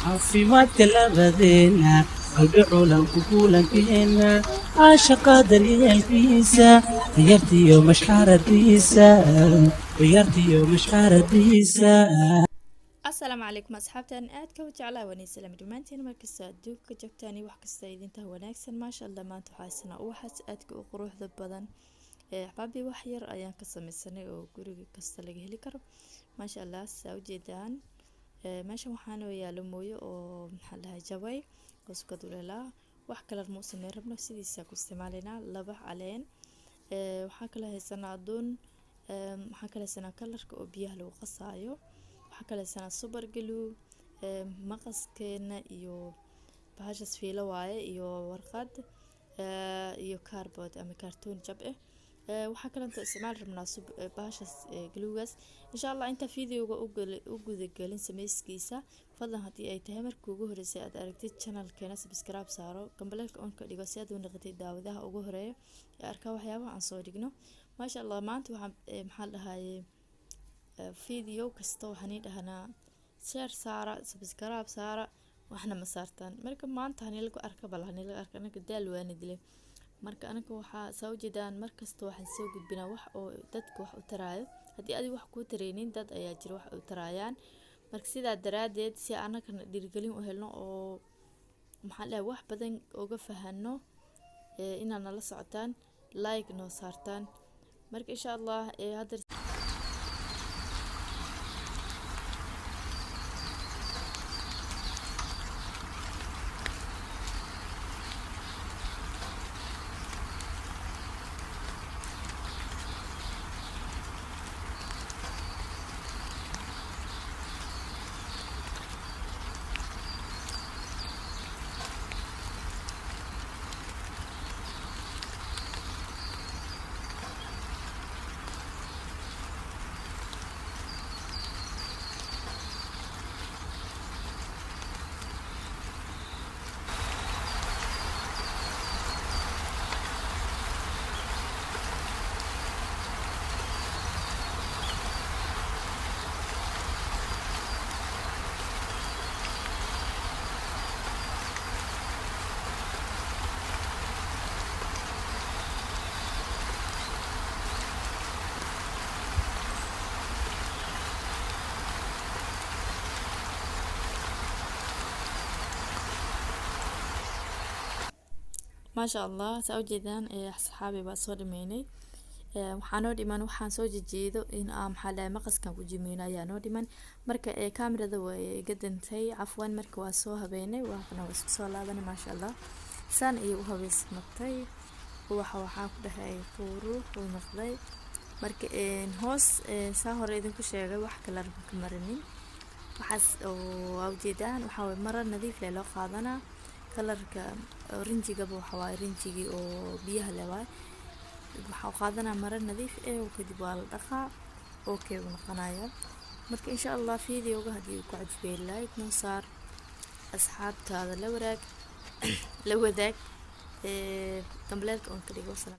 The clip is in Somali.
عافيمادك لبدينا قلبي عولان كوكولا كينا عاشقا دليل كيسا غيرتي يوم مشحارة ديسا غيرتي يوم مشحارة ديسا. السلام عليكم أصحابتان aadka u jeclaa wanaagsan dhamaantiin markasta adduunka joogtaan wax kasta idinta wanaagsan maasha Allah maanta waxaasna waxaas aadka u quruxda badan xabaabi wax yar ayaan ka samaysanay oo guriga kasta laga heli karo maasha Allah saa u jeedaan meeshan waxaan yaalo mooyo oo maxaa la jabay qoska dulala wax kala ma sameyn rabno sidiisa ku isticmaalina laba caleen waxa kala haysanaa aduun waxa kala haysanaa kalarka oo biyaha lagu qasaayo kala sana super glue maqaskeena iyo bahashas fiilo waaye iyo warqad iyo cardboard ama kartoon jab waxa kale inta isticmaal rabnaa bahashas gluegas insha Allah inta fiidiyoga u guda galin sameeyskiisa fadlan hadii ay tahay markii ugu horeysay aad aragtid channelkeena subscribe saaro gambaleelka on ka dhigo si aad u noqotid daawadaha ugu horeeya arka waxyaabaha aan soo dhigno maasha Allah maanta waxaan maxaa dhahaye فيديو كستو هني دهنا شير سارة سبسكرايب سارة وإحنا مسارتان مركب ما أنت هني لقوا أركب الله هني لقوا أركب أنا قدال وين دلي مركب أنا كوحة سوي دان مركز توحد سوق بنا وح أو دتك وح وتراي هدي أدي وح كوترينين دت أياجر وح وترايان مركز إذا درادت سي أنا كان ديرجلين وهلنا أو محل وح بدن أوقف هنو إن أنا لسعتان لايك نو صارتان مركب إن شاء الله هذا ما شاء الله سأوجدان أصحابي بصور ميني وحانو ديمان وحان سو جيدو إن حالا مقص كان كجيمينا يانو ديمان مركا كاميرا دو قدنتي عفوا مركا واسو هبيني وحنا واسو لابني ما شاء الله سان وهو بيسمطي وحاك دهي فورو ونقضي مركا هوس ساهور إذن كشيغي وحكا لاربك مرنين وحاس وأوجدان وحاول مرة نظيف ليلو قادنا كلرka oranjiga waxa waa oranjigi oo biyaha leeyahay waxa qaadana mara nadiif oo kadib waa la dhaqaa oo kee noqonaya marka insha Allah fiidiyowga hadii ku cajbay like noo saar asxaabtaada la wadaag gambaleelka on ka dhigo